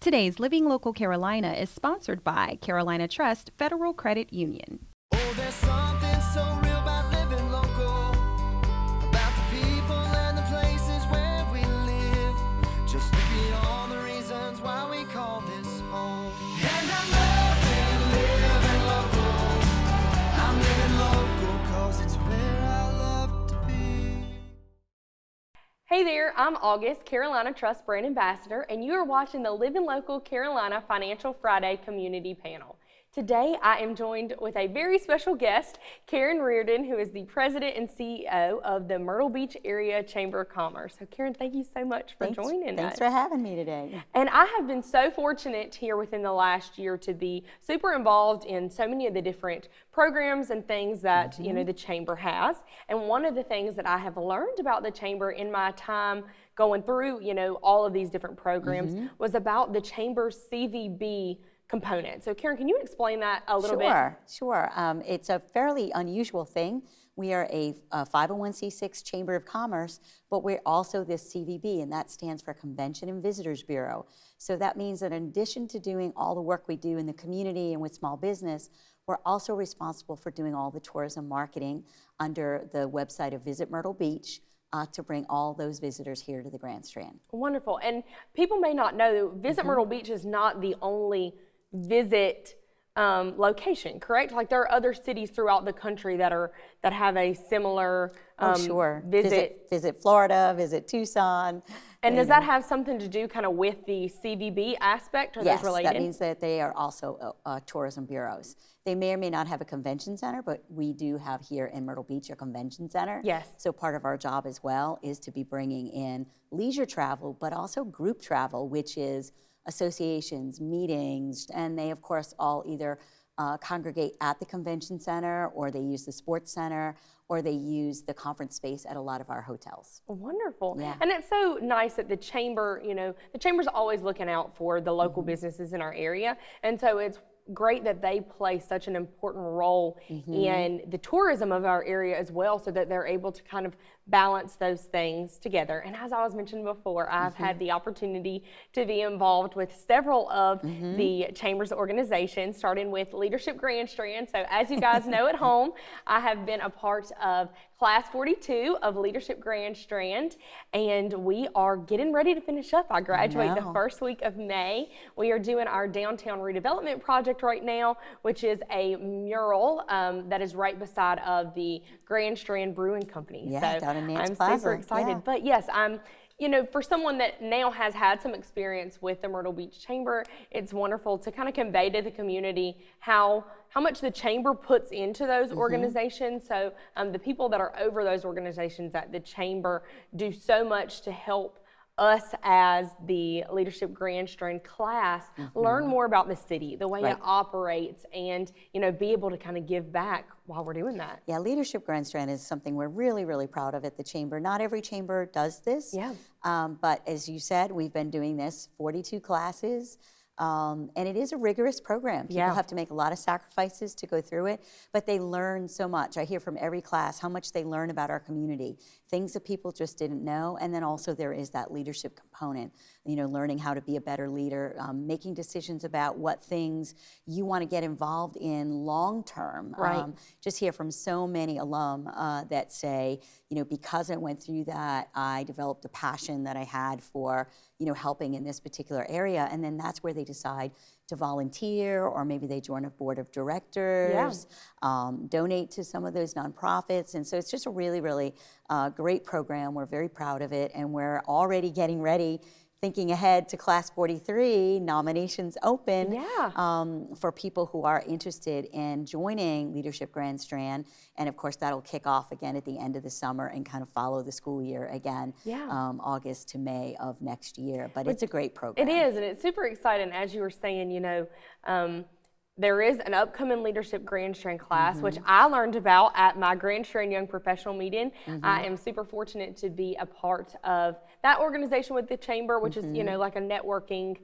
Today's Living Local Carolina is sponsored by Carolina Trust Federal Credit Union. Oh, there's something so real about living local, about the people and the places where we live. Just look at all the reasons why we call this home. And I'm loving living local. I'm living local 'cause it's where I love to be. Hey there, I'm August, Carolina Trust Brand Ambassador, and you are watching the Living Local Carolina Financial Friday Community Panel. Today, I am joined with a very special guest, Karen Reardon, who is the President and CEO of the Myrtle Beach Area Chamber of Commerce. So Karen, thank you so much for joining us. Thanks for having me today. And I have been so fortunate here within the last year to be super involved in so many of the different programs and things that the Chamber has. And one of the things that I have learned about the Chamber in my time going through all of these different programs was about the Chamber's CVB component. So Karen, can you explain that a little bit? Sure. It's a fairly unusual thing. We are a 501c6 Chamber of Commerce, but we're also this CVB, and that stands for Convention and Visitors Bureau. So that means that in addition to doing all the work we do in the community and with small business, we're also responsible for doing all the tourism marketing under the website of Visit Myrtle Beach, to bring all those visitors here to the Grand Strand. Wonderful. And people may not know, Visit Myrtle Beach is not the only visit location, correct? Like there are other cities throughout the country that have a similar Visit Florida, visit Tucson. And does that have something to do kind of with the CVB aspect? Or yes, those related? That means that they are also tourism bureaus. They may or may not have a convention center, but we do have here in Myrtle Beach a convention center. Yes. So part of our job as well is to be bringing in leisure travel, but also group travel, which is associations, meetings, and they of course all either congregate at the convention center, or they use the sports center, or they use the conference space at a lot of our hotels. Wonderful. Yeah. And it's so nice that the Chamber, the Chamber's always looking out for the local businesses in our area, and so it's great that they play such an important role in the tourism of our area as well, so that they're able to kind of balance those things together. And as I was mentioning before, I've had the opportunity to be involved with several of the Chamber's organizations, starting with Leadership Grand Strand. So as you guys know at home, I have been a part of Class 42 of Leadership Grand Strand, and we are getting ready to finish up. I graduate the first week of May. We are doing our downtown redevelopment project right now, which is a mural that is right beside of the Grand Strand Brewing Company. Yeah, so down in Nance I'm Plaza. super excited. Yeah. But yes, I'm for someone that now has had some experience with the Myrtle Beach Chamber, it's wonderful to kind of convey to the community how much the Chamber puts into those organizations. So the people that are over those organizations at the Chamber do so much to help us as the Leadership Grand Strand class learn more about the city, the way it operates, and be able to kind of give back while we're doing that. Yeah, Leadership Grand Strand is something we're really, really proud of at the Chamber. Not every Chamber does this. Yeah. But as you said, we've been doing this 42 classes. And it is a rigorous program. People have to make a lot of sacrifices to go through it, but they learn so much. I hear from every class how much they learn about our community, things that people just didn't know, and then also there is that leadership component, learning how to be a better leader, making decisions about what things you want to get involved in long term. Right. Just hear from so many alum that say, because I went through that, I developed a passion that I had for, helping in this particular area, and then that's where they decide to volunteer, or maybe they join a board of directors, donate to some of those nonprofits. And so it's just a really, really great program. We're very proud of it, and we're already getting ready, thinking ahead to Class 43, nominations open for people who are interested in joining Leadership Grand Strand. And of course, that'll kick off again at the end of the summer and kind of follow the school year again, August to May of next year. But it's a great program. It is, and it's super exciting. As you were saying, there is an upcoming Leadership Grand Strand class, which I learned about at my Grand Strand Young Professional meeting. I am super fortunate to be a part of that organization with the Chamber, which is, like a networking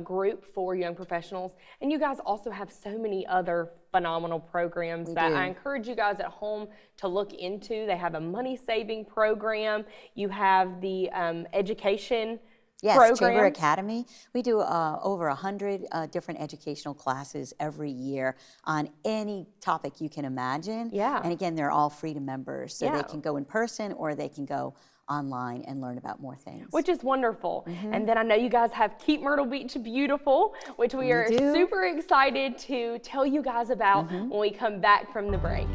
group for young professionals. And you guys also have so many other phenomenal programs that I encourage you guys at home to look into. They have a money-saving program. You have the education Yes, program? Chamber Academy. We do over 100 different educational classes every year on any topic you can imagine. Yeah. And again, they're all free to members, so Yeah. they can go in person or they can go online and learn about more things. Which is wonderful. And then I know you guys have Keep Myrtle Beach Beautiful, which we are do. super excited to tell you guys about when we come back from the break.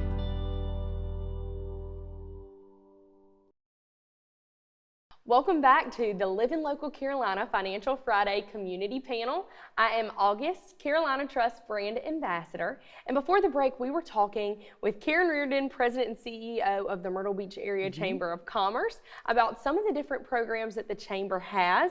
Welcome back to the Living Local Carolina Financial Friday Community Panel. I am August, Carolina Trust Brand Ambassador. And before the break, we were talking with Karen Reardon, President and CEO of the Myrtle Beach Area Chamber of Commerce, about some of the different programs that the Chamber has.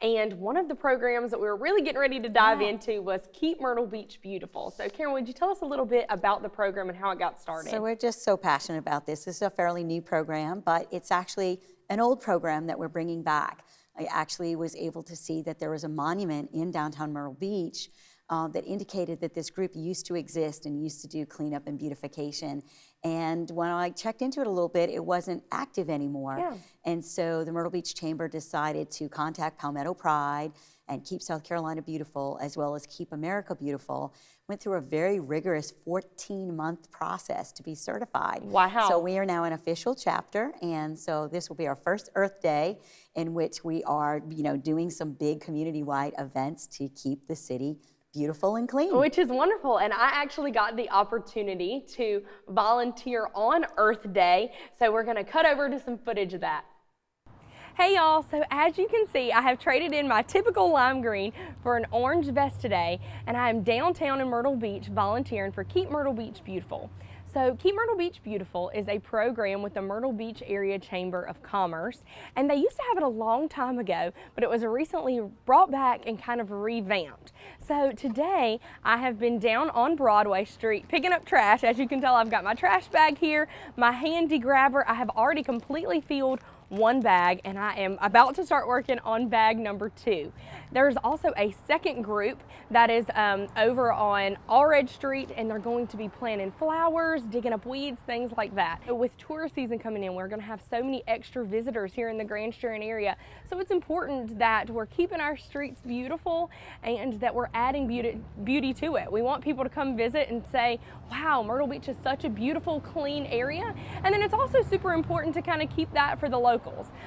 And one of the programs that we were really getting ready to dive into was Keep Myrtle Beach Beautiful. So Karen, would you tell us a little bit about the program and how it got started? So we're just so passionate about this. This is a fairly new program, but it's actually an old program that we're bringing back. I actually was able to see that there was a monument in downtown Myrtle Beach that indicated that this group used to exist and used to do cleanup and beautification. And when I checked into it a little bit, it wasn't active anymore. Yeah. And so the Myrtle Beach Chamber decided to contact Palmetto Pride and Keep South Carolina Beautiful, as well as Keep America Beautiful. Went through a very rigorous 14-month process to be certified. Wow. So we are now an official chapter, and so this will be our first Earth Day in which we are, doing some big community-wide events to keep the city beautiful and clean. Which is wonderful. And I actually got the opportunity to volunteer on Earth Day. So we're going to cut over to some footage of that. Hey y'all, so as you can see, I have traded in my typical lime green for an orange vest today, and I am downtown in Myrtle Beach volunteering for Keep Myrtle Beach Beautiful. So Keep Myrtle Beach Beautiful is a program with the Myrtle Beach Area Chamber of Commerce, and they used to have it a long time ago, but it was recently brought back and kind of revamped. So today I have been down on Broadway Street picking up trash. As you can tell, I've got my trash bag here, my handy grabber. I have already completely filled one bag, and I am about to start working on bag number 2. There's also a second group that is over on Allred Street, and they're going to be planting flowers, digging up weeds, things like that. With tourist season coming in, we're going to have so many extra visitors here in the Grand Strand area, so it's important that we're keeping our streets beautiful and that we're adding beauty to it. We want people to come visit and say, wow, Myrtle Beach is such a beautiful, clean area. And then it's also super important to kind of keep that for the locals.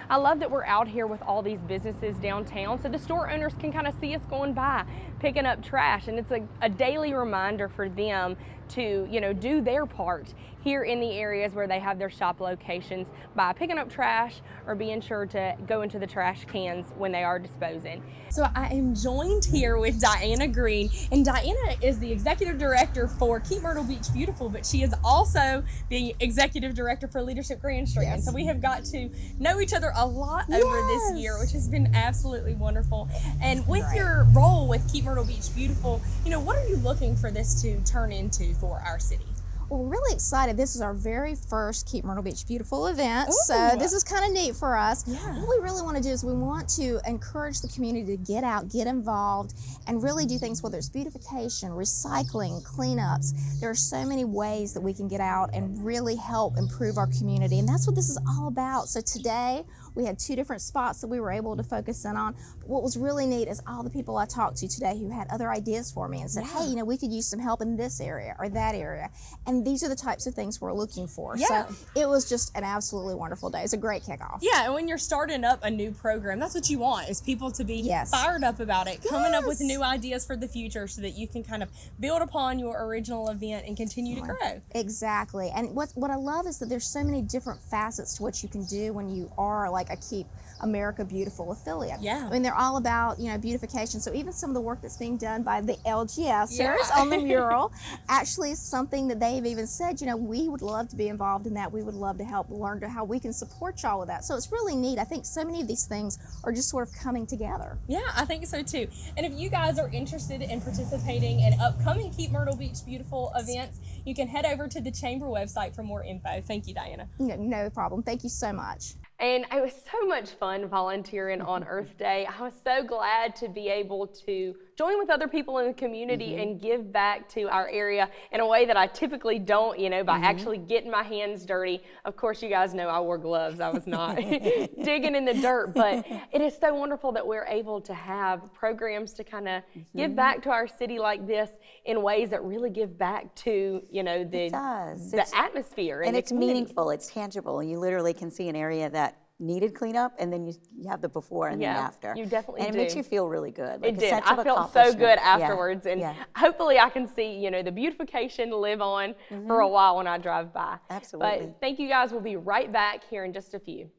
I love that we're out here with all these businesses downtown, so the store owners can kind of see us going by, picking up trash, and it's a daily reminder for them to, do their part here in the areas where they have their shop locations by picking up trash or being sure to go into the trash cans when they are disposing. So I am joined here with Diana Green, and Diana is the executive director for Keep Myrtle Beach Beautiful, but she is also the executive director for Leadership Grand Strand. Yes. So we have got to know each other a lot over this year, which has been absolutely wonderful. And with your role with Keep Myrtle Beach Beautiful, what are you looking for this to turn into for our city? Well, we're really excited. This is our very first Keep Myrtle Beach Beautiful event, so this is kind of neat for us. Yeah. What we really want to do is we want to encourage the community to get out, get involved, and really do things, whether it's beautification, recycling, cleanups. There are so many ways that we can get out and really help improve our community, and that's what this is all about. So today, we had 2 different spots that we were able to focus in on. But what was really neat is all the people I talked to today who had other ideas for me and said, hey, we could use some help in this area or that area. And these are the types of things we're looking for. Yeah. So it was just an absolutely wonderful day. It's a great kickoff. Yeah, and when you're starting up a new program, that's what you want, is people to be fired up about it, coming up with new ideas for the future so that you can kind of build upon your original event and continue to grow. Exactly. And what I love is that there's so many different facets to what you can do when you are like a Keep America Beautiful affiliate. Yeah. I mean, they're all about, beautification. So even some of the work that's being done by the LGSers on the mural actually is something that they've even said, we would love to be involved in that. We would love to help learn how we can support y'all with that. So it's really neat. I think so many of these things are just sort of coming together. Yeah, I think so too. And if you guys are interested in participating in upcoming Keep Myrtle Beach Beautiful events, you can head over to the Chamber website for more info. Thank you, Diana. No problem. Thank you so much. And it was so much fun volunteering on Earth Day. I was so glad to be able to join with other people in the community and give back to our area in a way that I typically don't, by actually getting my hands dirty. Of course, you guys know I wore gloves. I was not digging in the dirt, but it is so wonderful that we're able to have programs to kind of give back to our city like this in ways that really give back to, the atmosphere. And the it's community. meaningful, it's tangible. You literally can see an area that needed cleanup, and then you have the before and the after. You definitely and do. it makes you feel really good. Like It a did. sense of I felt so accomplishment. good Yeah, afterwards, and yeah. hopefully I can see, the beautification live on for a while when I drive by. Absolutely. But thank you guys. We'll be right back here in just a few.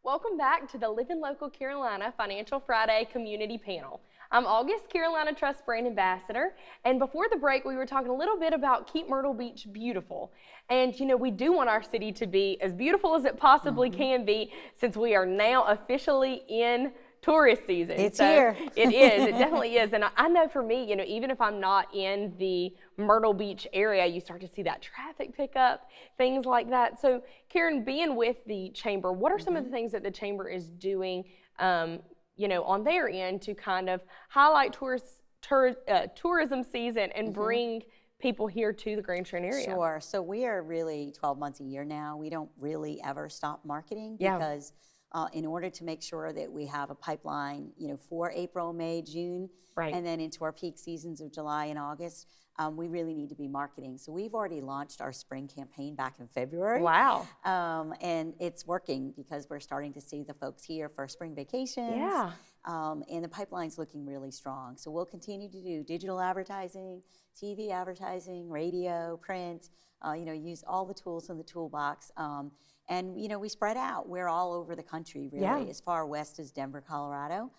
Welcome back to the Living Local Carolina Financial Friday Community Panel. I'm August, Carolina Trust Brand Ambassador, and before the break we were talking a little bit about Keep Myrtle Beach Beautiful. And we do want our city to be as beautiful as it possibly can be, since we are now officially in tourist season. It's here. It is. It definitely is. And I know for me, even if I'm not in the Myrtle Beach area, you start to see that traffic pick up, things like that. So Karen, being with the Chamber, what are some of the things that the Chamber is doing, on their end to kind of highlight tourism season and bring people here to the Grand Trent area? Sure. So we are really 12 months a year now. We don't really ever stop marketing Yeah. because in order to make sure that we have a pipeline, for April, May, June, Right. and then into our peak seasons of July and August, we really need to be marketing. So we've already launched our spring campaign back in February. Wow. And it's working because we're starting to see the folks here for spring vacations. Yeah. And the pipeline's looking really strong. So we'll continue to do digital advertising, TV advertising, radio, print, use all the tools in the toolbox. And, we spread out. We're all over the country, really, Yeah. as far west as Denver, Colorado.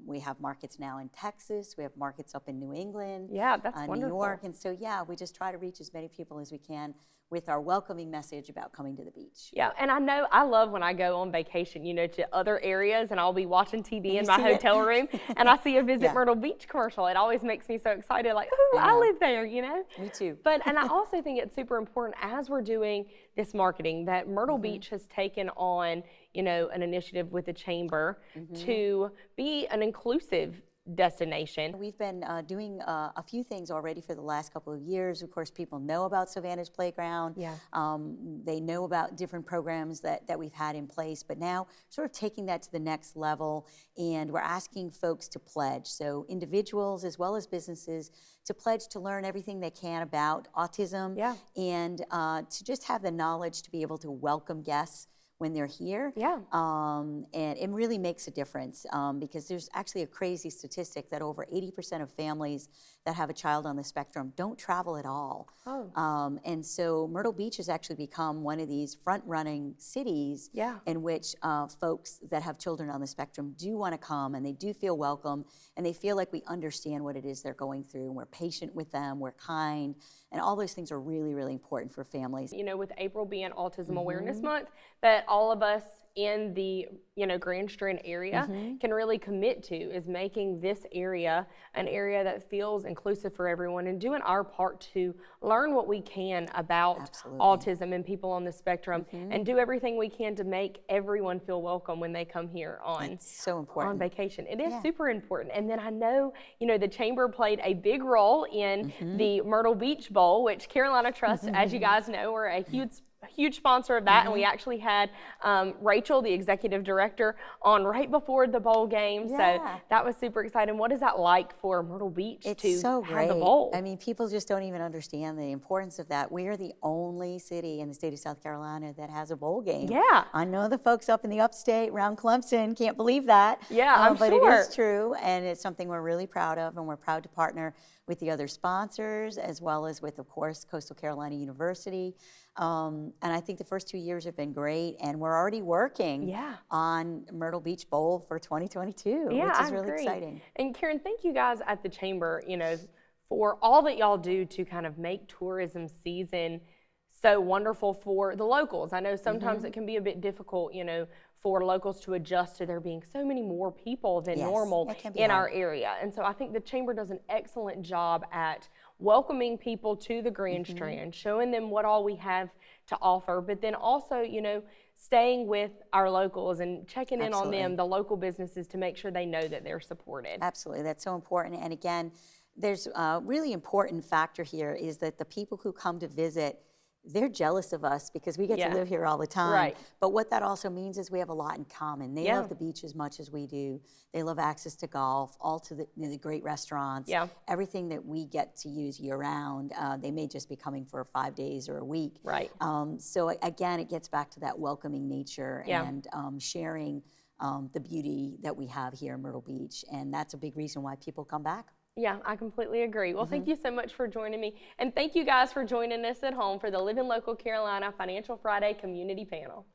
We have markets now in Texas. We have markets up in New England. Yeah, that's New wonderful. York. And so, we just try to reach as many people as we can with our welcoming message about coming to the beach. Yeah, and I love when I go on vacation, to other areas, and I'll be watching TV in my see it? hotel room, and I see a Visit Yeah. Myrtle Beach commercial. It always makes me so excited, like, ooh, I know. live there, Me too. And I also think it's super important as we're doing this marketing that Myrtle Beach has taken on, an initiative with the Chamber to be an inclusive destination. We've been doing a few things already for the last couple of years. Of course, people know about Savannah's Playground. Yeah. They know about different programs that we've had in place, but now sort of taking that to the next level, and we're asking folks to pledge. So individuals as well as businesses to pledge to learn everything they can about autism. Yeah. And to just have the knowledge to be able to welcome guests when they're here. Yeah. And it really makes a difference because there's actually a crazy statistic that over 80% of families that have a child on the spectrum don't travel at all. Oh. And so Myrtle Beach has actually become one of these front-running cities Yeah. in which folks that have children on the spectrum do want to come, and they do feel welcome, and they feel like we understand what it is they're going through, and we're patient with them, we're kind, and all those things are really, really important for families. With April being Autism Awareness Month, that all of us in the Grand Trent area can really commit to is making this area an area that feels inclusive for everyone, and doing our part to learn what we can about Absolutely. autism and people on the spectrum, and do everything we can to make everyone feel welcome when they come here on It's so important. on vacation. It is Yeah. super important. And then I know, the Chamber played a big role in the Myrtle Beach Bowl, which Carolina Trust, as you guys know, are a huge sponsor of that. And we actually had Rachel, the executive director, on right before the bowl game. Yeah. So that was super exciting. What is that like for Myrtle Beach It's to so have great. the bowl? I mean, people just don't even understand the importance of that. We are the only city in the state of South Carolina that has a bowl game. Yeah. I know the folks up in the upstate around Clemson can't believe that. Yeah, I'm but sure. it is true, and it's something we're really proud of, and we're proud to partner with the other sponsors, as well as with, of course, Coastal Carolina University. And I think the first 2 years have been great, and we're already working Yeah. on Myrtle Beach Bowl for 2022, Yeah, which is I really agree. exciting. And Karen, thank you guys at the Chamber, for all that y'all do to kind of make tourism season so wonderful for the locals. I know sometimes it can be a bit difficult, for locals to adjust to there being so many more people than Yes, normal that can be in hard. our area. And so I think the Chamber does an excellent job at welcoming people to the Grand Strand, showing them what all we have to offer, but then also, you know, staying with our locals and checking in on them, the local businesses, to make sure they know that they're supported. Absolutely, that's so important. And again, there's a really important factor here is that the people who come to visit, they're jealous of us because we get to live here all the time. Right. But what that also means is we have a lot in common. They love the beach as much as we do. They love access to golf, all to the great restaurants. Yeah. Everything that we get to use year round. They may just be coming for 5 days or a week. Right. So again, it gets back to that welcoming nature and sharing the beauty that we have here in Myrtle Beach. And that's a big reason why people come back. Yeah, I completely agree. Well, thank you so much for joining me. And thank you guys for joining us at home for the Living Local Carolina Financial Friday Community Panel.